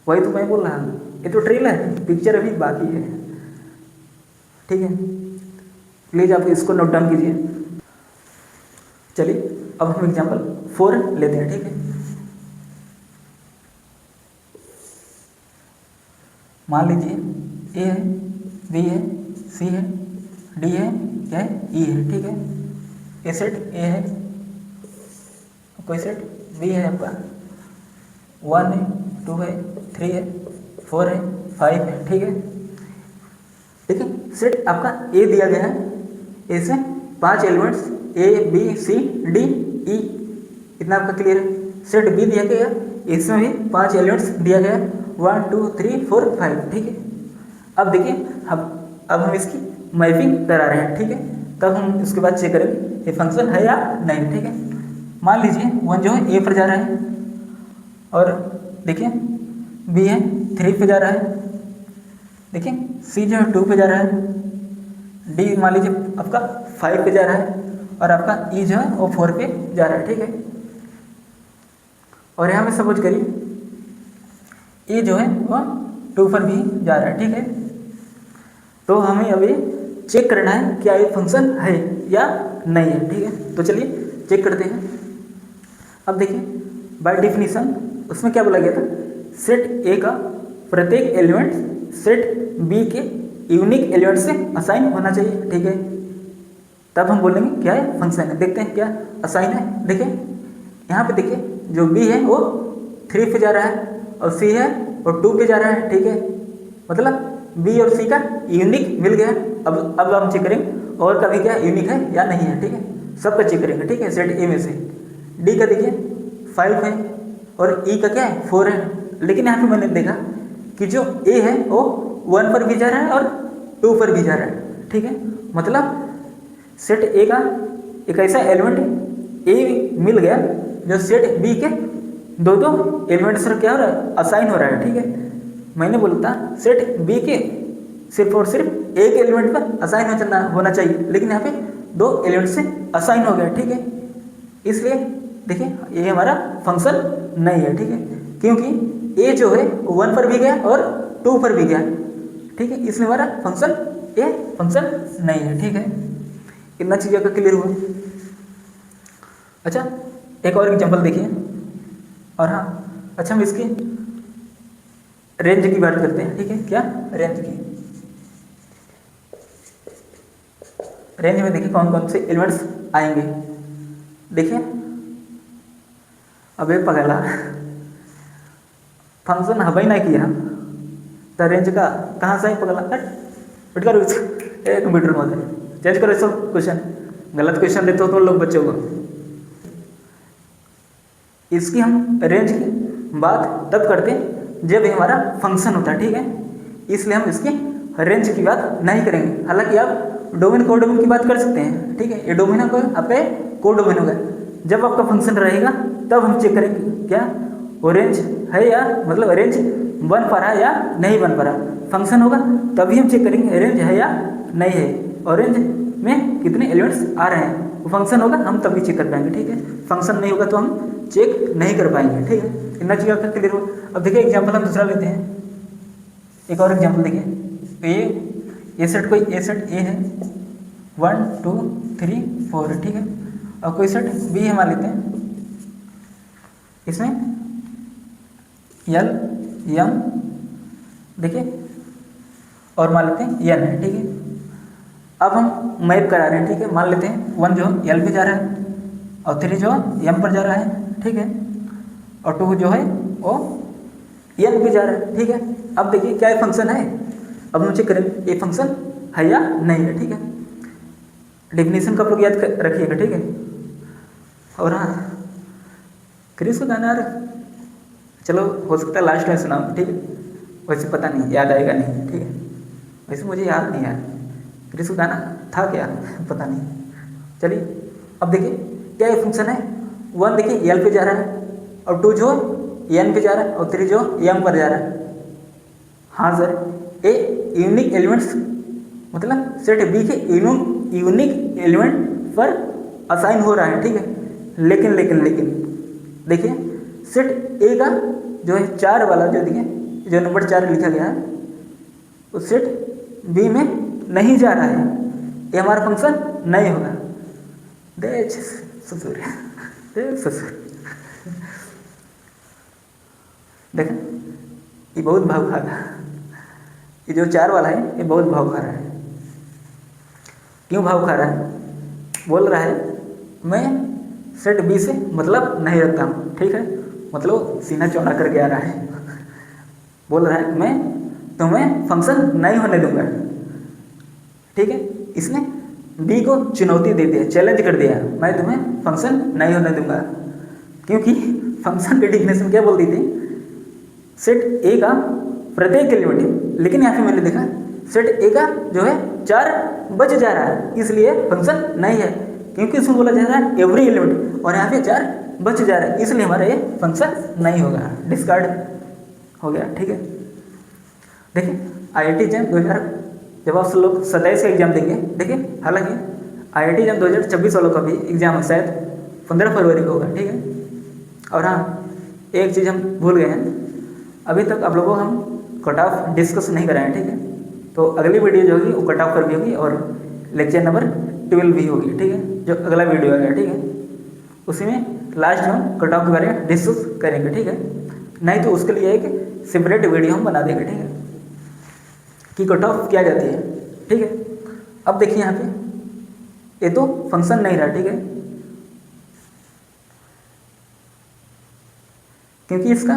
वही तो मैं बोल रहा हूँ, ये तो ट्रेलर है, पिक्चर अभी बाकी है, ठीक है। प्लीज़ आप इसको नोट डाउन कीजिए। चलिए अब हम एग्जाम्पल 4 लेते हैं, ठीक है। मान लीजिए ए है, बी है, सी है, डी है, क्या है, ई है, ठीक है। ए सेट ए है, कोई सेट बी है आपका, 1 है, 2 है, 3 है, 4 है, 5 है, ठीक है। देखिए सेट आपका ए दिया गया है, ए से 5 elements A B C D E, इतना आपका क्लियर है। सेट बी दिया गया, इसमें भी 5 एलिमेंट्स दिया गया, 1 2 3 4 5, ठीक है। अब देखिए अब हम इसकी मैपिंग करा रहे हैं, ठीक है। तब हम इसके बाद चेक करेंगे ये फंक्शन है या नहीं, ठीक है। मान लीजिए 1 जो है ए पर जा रहा है और देखिए बी है 3 पे जा रहा है, देखिए सी जो है 2 पे जा रहा है, डी मान लीजिए आपका 5 पे जा रहा है और आपका ई जो है वो 4 पे जा रहा है, ठीक है। और यहाँ पे सपोज करिए ई जो है वो 2 पर भी जा रहा है, ठीक है। तो हमें अभी चेक करना है क्या ये फंक्शन है या नहीं है, ठीक है। तो चलिए चेक करते हैं। अब देखिए बाय डेफिनेशन उसमें क्या बोला गया था, सेट ए का प्रत्येक एलिमेंट सेट बी के यूनिक एलिमेंट से असाइन होना चाहिए, ठीक है। तब हम बोलेंगे क्या है, फंक्शन है। देखते हैं क्या असाइन है। देखिए यहाँ पे देखिए जो बी है वो 3 पे जा रहा है और सी है और 2 पे जा रहा है, ठीक है। मतलब बी और सी का यूनिक मिल गया। अब हम चेक करेंगे और का भी क्या यूनिक है या नहीं है, ठीक है। सबका चेक करेंगे, ठीक है। सेट ए में से डी का देखिए 5 है और ई का क्या है 4 है, लेकिन यहाँ पे मैंने देखा कि जो ए है वो 1 पर भी जा रहा है और 2 पर भी जा रहा है, ठीक है। मतलब सेट ए का एक ऐसा एलिमेंट ए मिल गया जो सेट बी के दो एलिमेंट्स पर क्या हो रहा है, असाइन हो रहा है, ठीक है। मैंने बोलता सेट बी के सिर्फ और सिर्फ एक एलिमेंट पर असाइन होना चाहिए, लेकिन यहाँ पे 2 एलिमेंट से असाइन हो गया, ठीक है। इसलिए देखिए ये हमारा फंक्शन नहीं है, ठीक है, क्योंकि ए जो है 1 पर भी गया और 2 पर भी गया, ठीक है। इसलिए हमारा फंक्शन ए फंक्शन नहीं है, ठीक है। इतना चीज़ों का क्लियर हुआ। अच्छा एक और एग्जांपल देखिए। और हाँ अच्छा हम इसकी रेंज की बात करते हैं, ठीक है, क्या रेंज की। रेंज में देखिए कौन कौन से एलिमेंट्स आएंगे। देखिए अबे पगला फंक्शन हवाई ना किया तो रेंज का कहाँ से पगला हट करो कंप्यूटर में चेंज करो सब क्वेश्चन, गलत क्वेश्चन देते हो तो लोग बच्चों को। इसकी हम रेंज की बात तब करते हैं जब ये हमारा फंक्शन होता है, ठीक है, इसलिए हम इसकी रेंज की बात नहीं करेंगे। हालांकि आप डोमेन कोडोमेन की बात कर सकते हैं, ठीक है, ये डोमेन होगा आपके कोडोमेन होगा। जब आपका फंक्शन रहेगा तब हम चेक करेंगे क्या वो रेंज है या मतलब रेंज बन पा रहा है या नहीं बन पा रहा। फंक्शन होगा तभी हम चेक करेंगे रेंज है या नहीं है, और रेंज में कितने एलिमेंट्स आ रहे हैं। वो फंक्शन होगा हम तभी चेक कर पाएंगे, ठीक है, फंक्शन नहीं होगा तो हम चेक नहीं कर पाएंगे, ठीक है। इतना चीज़ आपका क्लियर हो। अब देखिए एग्जाम्पल हम दूसरा लेते हैं, एक और एग्जाम्पल देखिए। तो ये सेट कोई ए सेट ए है 1 2 3 4, ठीक है, और कोई सेट बी है मान लेते हैं, इसमें एल एम देखिए और मान लेते हैं एन है, ठीक है। अब हम मैप करा रहे हैं, ठीक है, मान लेते हैं 1 जो एल पे जा रहा है और 3 जो एम पर जा रहा है, ठीक है, और 2 जो है वो एन पे जा रहा है, ठीक है। अब देखिए क्या ये फंक्शन है, अब हम चेक करेंगे ये फंक्शन है या नहीं है, ठीक है। डेफिनेशन का आप लोग याद रखिएगा, ठीक है। और हाँ क्रिस को गाना यार चलो हो सकता है लास्ट में सुनाऊँ, ठीक है, वैसे पता नहीं याद आएगा नहीं, ठीक है, वैसे मुझे याद नहीं यार क्रिस को गाना था क्या पता नहीं। चलिए अब देखिए क्या ये फंक्शन है, 1 देखिए एल पे जा रहा है और 2 जो एन पे जा रहा है और 3 जो एम पर जा रहा है। हाँ सर, ए यूनिक एलिमेंट्स मतलब सेट बी के यूनिक एलिमेंट पर असाइन हो रहा है, ठीक है। लेकिन देखिए सेट ए का जो है 4 वाला जो देखिए जो नंबर 4 लिखा गया है उस सेट बी में नहीं जा रहा है, ये हमारा फंक्शन नहीं होगा। ससुर देखें ये बहुत भाव खा रहा है, ये जो 4 वाला है ये बहुत भाव खा रहा है। क्यों भाव खा रहा है? बोल रहा है मैं सेट बी से मतलब नहीं रखता हूँ, ठीक है, मतलब सीना चौड़ा करके आ रहा है। बोल रहा है मैं तुम्हें फंक्शन नहीं होने दूंगा, ठीक है। इसने बी को चुनौती दे दिया, चैलेंज कर दिया, मैं तुम्हें फंक्शन नहीं होने दूंगा, क्योंकि फंक्शन के डेफिनेशन क्या बोल दी थी, सेट ए का प्रत्येक एलिमेंट, लेकिन यहाँ पे मैंने देखा सेट ए का जो है 4 बच जा रहा है, इसलिए फंक्शन नहीं है, क्योंकि इसमें बोला जा रहा है एवरी एलिमेंट और यहाँ पे 4 बच जा रहा है, इसलिए हमारा ये फंक्शन नहीं होगा, डिस्कार्ड हो गया, ठीक है। देखिए IIT एग्जाम 2000 जब आप लोग 27 का एग्जाम देंगे, देखिए हालांकि IIT एग्जाम 2026 वालों का भी एग्जाम है शायद 15 फरवरी को होगा, ठीक है। और हाँ एक चीज़ हम भूल गए हैं, अभी तक आप लोगों को हम कट ऑफ डिस्कस नहीं कराएं, ठीक है, तो अगली वीडियो जो होगी वो कट ऑफ पर भी होगी और लेक्चर नंबर 12 भी होगी, ठीक है, जो अगला वीडियो आएगा, ठीक है, उसी में लास्ट में हम कट ऑफ के बारे में डिस्कस करेंगे, ठीक है। नहीं तो उसके लिए एक सेपरेट वीडियो हम बना देंगे, ठीक है, कि कट ऑफ क्या जाती है, ठीक है। अब देखिए यहाँ पे ये तो फंक्शन नहीं रहा, ठीक है, क्योंकि इसका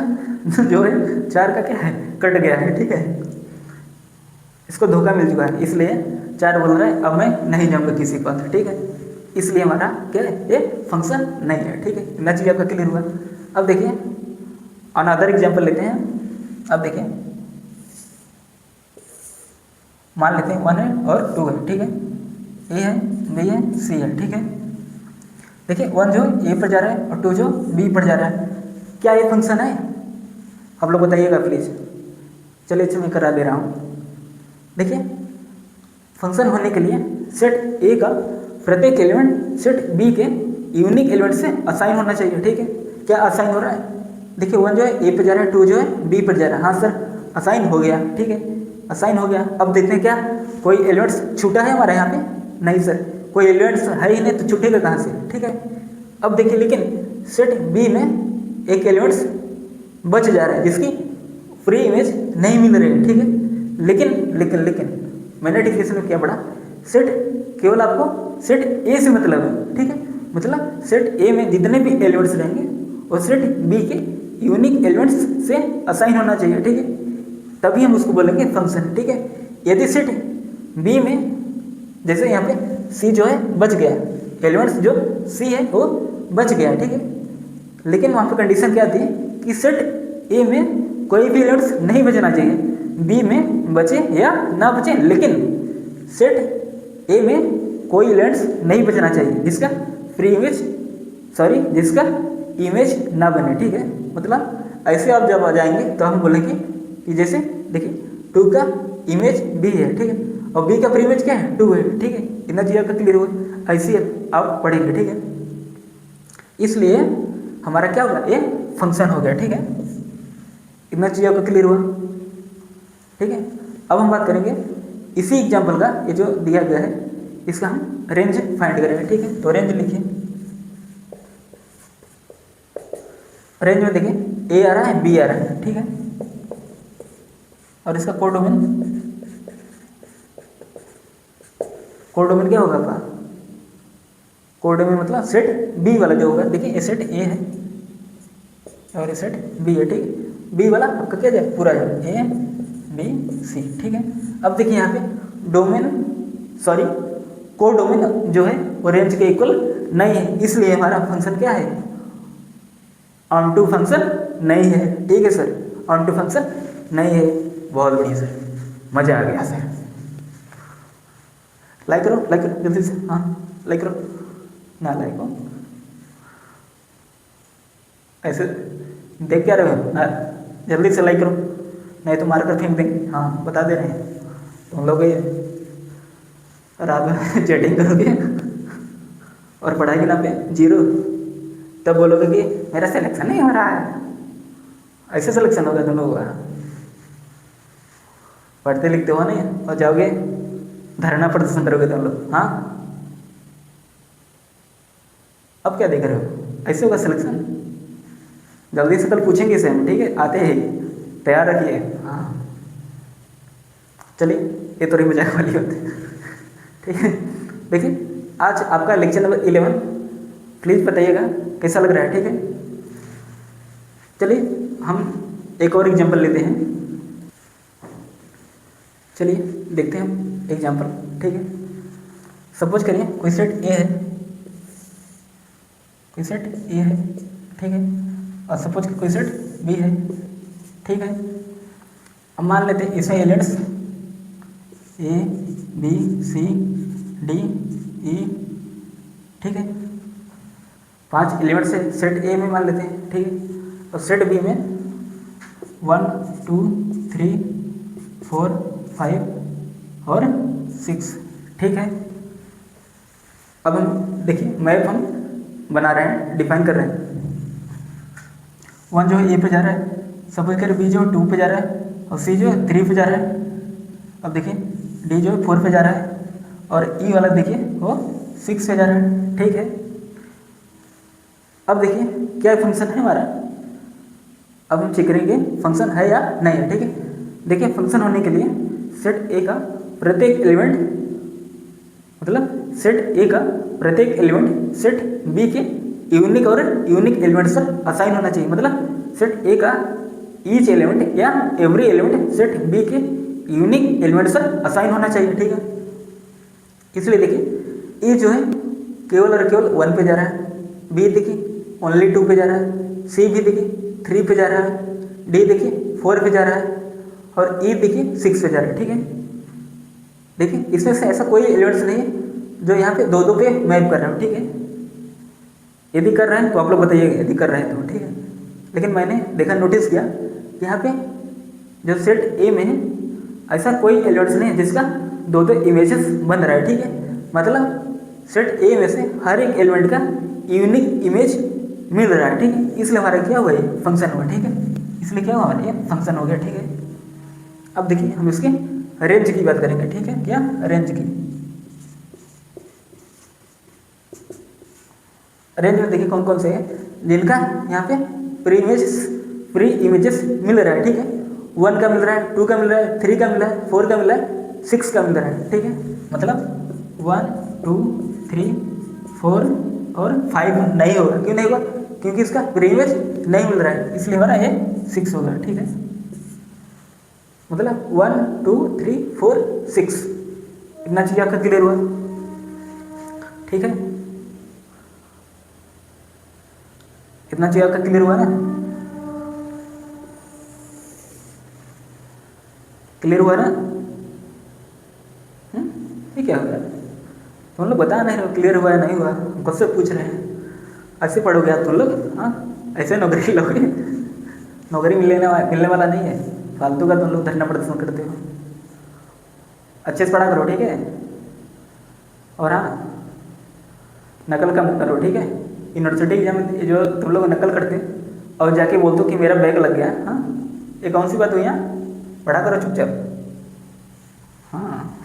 जो है 4 का क्या है कट गया है, ठीक है, इसको धोखा मिल चुका है, इसलिए 4 बोल रहा है अब मैं नहीं जाऊँगा किसी के पास, ठीक है, इसलिए हमारा क्या है ये फंक्शन नहीं है, ठीक है। इतना चीज़ आपका क्लियर हुआ। अब देखिए अनदर एग्जाम्पल लेते हैं। अब देखिए मान लेते हैं 1 है और 2 है, ठीक है, ए है बी है सी है, ठीक है। देखिए 1 जो ए पर जा रहा है और 2 जो बी पर जा रहा है, क्या ये फंक्शन है? आप लोग बताइएगा प्लीज़। चलिए अच्छा मैं करा दे रहा हूँ। देखिए फंक्शन होने के लिए सेट ए का प्रत्येक एलिमेंट सेट बी के यूनिक एलिमेंट से असाइन होना चाहिए, ठीक है। क्या असाइन हो रहा है? देखिए 1 जो है ए पर जा रहा है, 2 जो है बी पर जा रहा है। हाँ सर असाइन हो गया, ठीक है, असाइन हो गया। अब देखते हैं क्या कोई एलिमेंट्स छूटा है हमारे यहाँ पे? नहीं सर, कोई एलिमेंट्स है ही नहीं तो छूटेगा कहाँ से, ठीक है। अब देखिए लेकिन सेट बी में एक एलिमेंट्स बच जा रहा है जिसकी फ्री इमेज नहीं मिल रहे हैं, ठीक है। लेकिन मैंने डिफिनेशन में क्या पढ़ा, सेट केवल आपको सेट ए से मतलब है, ठीक है। मतलब सेट ए में जितने भी एलिमेंट्स रहेंगे वो सेट बी के यूनिक एलिमेंट्स से असाइन होना चाहिए, ठीक है। तभी हम उसको बोलेंगे फंक्शन, ठीक है। यदि सेट बी में जैसे यहाँ पे सी जो है बच गया, एलिमेंट्स जो सी है वो बच गया, ठीक है। लेकिन वहाँ पे कंडीशन क्या आती है कि सेट ए में कोई भी एलिमेंट्स नहीं बचना चाहिए, बी में बचे या ना बचे, लेकिन सेट ए में कोई एलिमेंट्स नहीं बचना चाहिए जिसका जिसका इमेज ना बने, ठीक है। मतलब ऐसे आप जब आ जाएंगे तो हम बोलेंगे कि जैसे देखिए 2 का इमेज बी है, ठीक है, और बी का प्री इमेज क्या है 2 है, ठीक है। इतना चीज़ आपका क्लियर हुआ, ऐसे आप पढ़ेंगे, ठीक है। इसलिए हमारा क्या होगा, ये फंक्शन हो गया, ठीक है। इतना चीज़ आपका क्लियर हुआ, ठीक है। अब हम बात करेंगे इसी एग्जाम्पल का, ये जो दिया गया है इसका हम रेंज फाइंड करेंगे, ठीक है। तो रेंज लिखिए, रेंज में देखिए ए आ रहा है, बी आ रहा है, ठीक है। और इसका कोडोमेन क्या होगा आपका, कोडोमेन मतलब सेट बी वाला जो होगा, देखिए ये सेट ए है और ये सेट बी है, ठीक है। बी वाला आपका क्या जाए, पूरा जाए ए बी सी, ठीक है। अब देखिए यहाँ पे कोडोमेन जो है वो रेंज के इक्वल नहीं है, इसलिए हमारा फंक्शन क्या है, ऑन टू फंक्शन नहीं है, ठीक है सर। ऑन टू फंक्शन नहीं है, बहुत बढ़िया सर, मजा आ गया सर। लाइक करो जल्दी से, हाँ लाइक करो, ना लाइक हो ऐसे देख क्या रहे हो, जल्दी से लाइक करो, नहीं तो मारकर फेंक देंगे। हाँ बता दे रहे हैं तुम लोग, ये रात में चैटिंग करोगे और पढ़ाई के नाम पे 0, तब बोलोगे कि मेरा सिलेक्शन नहीं हो रहा है। ऐसे सिलेक्शन होगा तुम लोगों का, पढ़ते लिखते हो नहीं और जाओगे धरना प्रदर्शन करोगे तुम लोग। हाँ अब क्या देख रहे हो, ऐसे होगा सिलेक्शन। जल्दी से कल पूछेंगे इसे हम, ठीक है, आते ही तैयार रखिए। हाँ चलिए, ये थोड़ी मजाक वाली बात है, ठीक है। देखिए आज आपका लेक्चर नंबर 11, प्लीज़ बताइएगा कैसा लग रहा है, ठीक है। चलिए हम एक और एग्जांपल लेते हैं, चलिए देखते हैं हम एग्जांपल, ठीक है। सपोज करिए कोई सेट ए है, ठीक है, और सपोज कोई सेट बी है, ठीक है। अब मान लेते हैं इसमें elements A B C D E, ठीक है, 5 एलिमेंट्स है सेट ए में मान लेते हैं, ठीक है। और सेट बी में 1 2 3 4 5 और 6, ठीक है। अब हम देखिए मैप हम बना रहे हैं, डिफाइन कर रहे हैं। 1 जो है ए पे जा रहा है, सपोज करें बी जो है 2 पे जा रहा है, और सी जो है 3 पे जा रहा है। अब देखिए डी जो है 4 पे जा रहा है, और ई वाला देखिए वो 6 पे जा रहा है, ठीक है। अब देखिए क्या फंक्शन है हमारा, अब हम चेक करेंगे फंक्शन है या नहीं है, ठीक है। देखिए फंक्शन होने के लिए सेट ए का प्रत्येक एलिमेंट सेट बी के यूनिक एलिमेंट्स पर असाइन होना चाहिए। मतलब सेट ए का ईच एलिमेंट या एवरी एलिमेंट सेट बी के यूनिक एलिमेंट्स पर असाइन होना चाहिए, ठीक है। इसलिए देखिए ए जो है केवल और केवल 1 पे जा रहा है, बी देखिए ओनली 2 पे जा रहा है, सी भी देखिए 3 पे जा रहा है, डी देखिए 4 पे जा रहा है, और ई देखिए 6 पे जा रहा है, ठीक है। देखिए इसमें से ऐसा कोई एलिमेंट्स नहीं है जो यहाँ पे 2 पे मैप कर रहा है, ठीक है। यदि कर रहे हैं तो आप लोग बताइएगा, यदि कर रहे हैं तो, ठीक है। लेकिन मैंने देखा, नोटिस किया कि यहाँ पे जो सेट ए में है ऐसा कोई एलिमेंट्स नहीं है जिसका 2 इमेजेस बन रहा है, ठीक है। मतलब सेट ए में से हर एक एलिमेंट का यूनिक इमेज मिल रहा है, ठीक है। इसलिए हमारा क्या हुआ, ये फंक्शन हुआ, ठीक है। इसलिए क्या हुआ हमारा, ये फंक्शन हो गया, ठीक है। अब देखिए हम इसके रेंज की बात करेंगे, ठीक है। क्या रेंज की, रेंज में देखिए कौन कौन से हैं जिनका यहाँ पे प्री इमेजेस मिल रहा है, ठीक है। 1 का मिल रहा है, 2 का मिल रहा है, 3 का मिल रहा है, 4 का मिल रहा है, 6 का मिल रहा है, ठीक है। मतलब 1 2 3 4 और 5 नहीं होगा। क्यों नहीं होगा? क्योंकि इसका प्रीवियस नहीं मिल रहा है, इसलिए हमारा ये 6 होगा, ठीक है। मतलब 1 2 3 4 6 इतना चीज़ आपका क्लियर हुआ, ठीक है। इतना चीज़ आपका क्लियर हुआ ना? क्लियर हुआ ना? ये क्या हो रहा है? तुम लोग बता नहीं रहे क्लियर हुआ है नहीं हुआ, खुद से पूछ रहे हैं। ऐसे पढ़ोगे आप तुम लोग? हाँ, ऐसे नौकरी लोगे? नौकरी मिलने वाला नहीं है, फालतू का तुम लोग धरना प्रदर्शन करते हो। अच्छे से पढ़ा करो, ठीक है। और हाँ, नकल कम करो, ठीक है। यूनिवर्सिटी एग्जाम जो तुम लोग नकल करते और जाके बोलते हो कि मेरा बैग लग गया, हाँ, ये कौन सी बात हुई? यहाँ पढ़ा करो चुपचाप। हाँ,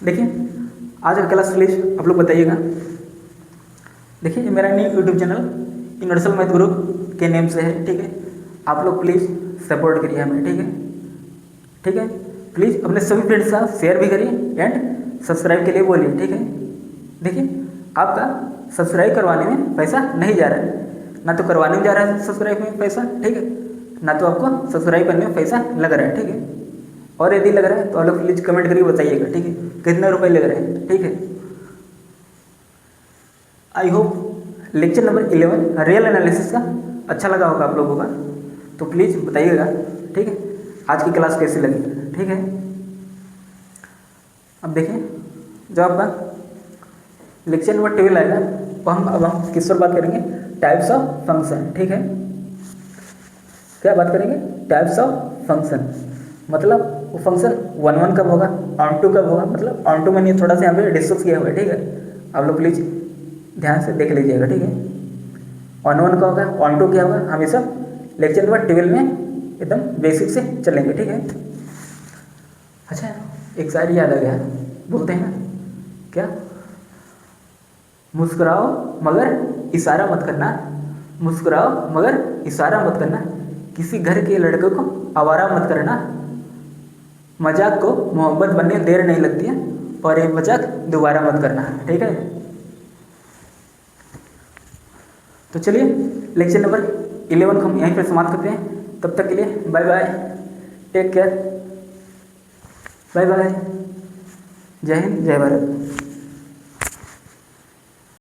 देखिए आज का क्लास प्लीज आप लोग बताइएगा। देखिए मेरा new YouTube channel universal math group के नेम से है, ठीक है। आप लोग प्लीज़ सपोर्ट करिए हमें, ठीक है, ठीक है। प्लीज़ अपने सभी फ्रेंड्स का शेयर भी करिए एंड सब्सक्राइब के लिए बोलिए, ठीक है। देखिए आपका सब्सक्राइब करवाने में पैसा नहीं जा रहा है, ना तो करवाने में जा रहा है सब्सक्राइब में पैसा, ठीक है, ना तो आपको सब्सक्राइब करने में पैसा लग रहा है, ठीक है। और यदि लग रहा है तो आप लोग प्लीज़ कमेंट करके बताइएगा, ठीक है, कितने रुपए लग रहे हैं, ठीक है। I hope lecture number 11 real analysis का अच्छा लगा होगा आप लोगों का, तो प्लीज़ बताइएगा, ठीक है, आज की क्लास कैसी लगी, ठीक है। अब देखें जो आपका लेक्चर नंबर 12 आएगा, तो अब हम किस पर बात करेंगे? टाइप्स ऑफ फंक्शन, ठीक है। क्या बात करेंगे? Types of function. मतलब वो फंक्शन 1 1 कब होगा, ऑन टू कब होगा, मतलब ऑन टू मैंने थोड़ा सा यहाँ पे डिस्कस किया हुआ है, ठीक है। आप लोग प्लीज़ ध्यान से देख लीजिएगा, ठीक है। ऑन 1 का होगा, ऑन टू क्या होगा, हम ये सब लेक्चर नंबर 12 में एकदम बेसिक से चलेंगे, ठीक है। अच्छा, एक शायरी याद आ गया, बोलते हैं ना क्या? मुस्कुराओ मगर इशारा मत करना, मुस्कुराओ मगर इशारा मत करना, किसी घर के लड़के को आवारा मत करना, मजाक को मोहब्बत बनने देर नहीं लगती है, और ये मजाक दोबारा मत करना, ठीक है। तो चलिए लेक्चर नंबर 11 को हम यहीं पर समाप्त करते हैं। तब तक के लिए bye bye, take care, bye bye, जय हिंद जय भारत।